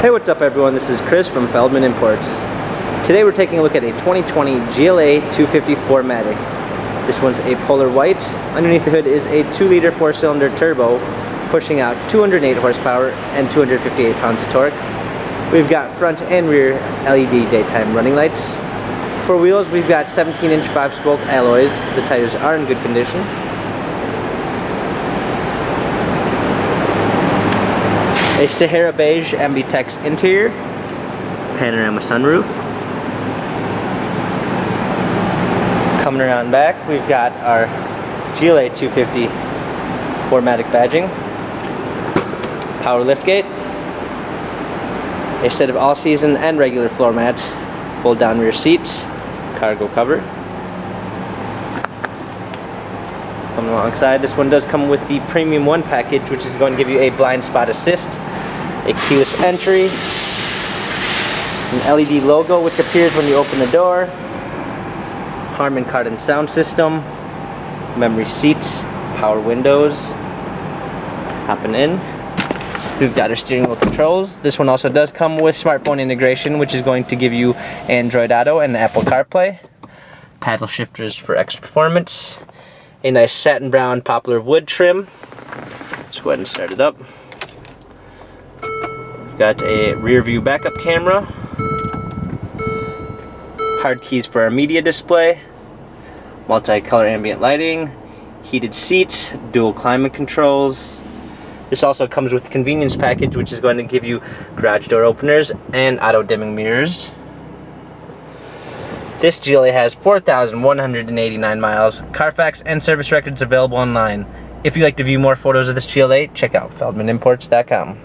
Hey, what's up everyone? This is Chris from Feldmann Imports. Today we're taking a look at a 2020 GLA 250 4MATIC. This one's a polar white. Underneath the hood is a 2-liter 4-cylinder turbo pushing out 208 horsepower and 258 pounds of torque. We've got front and rear LED daytime running lights. For wheels, we've got 17-inch 5-spoke alloys. The tires are in good condition. A Sahara beige Ambitex interior, panorama sunroof. Coming around back, we've got our GLA 250 4MATIC badging, power liftgate, a set of all-season and regular floor mats, fold-down rear seats, cargo cover. Coming alongside, this one does come with the Premium 1 package, which is going to give you a blind spot assist, a keyless entry, an LED logo which appears when you open the door, Harman Kardon sound system, memory seats, power windows. Hopping in, we've got our steering wheel controls. This one also does come with smartphone integration, which is going to give you Android Auto and Apple CarPlay. Paddle shifters for extra performance. A nice satin brown poplar wood trim. Let's go ahead and start it up. We've got a rear view backup camera. Hard keys for our media display. Multi-color ambient lighting. Heated seats. Dual climate controls. This also comes with the convenience package, which is going to give you garage door openers and auto dimming mirrors. This GLA has 4,189 miles, Carfax and service records available online. If you'd like to view more photos of this GLA, check out feldmanimports.com.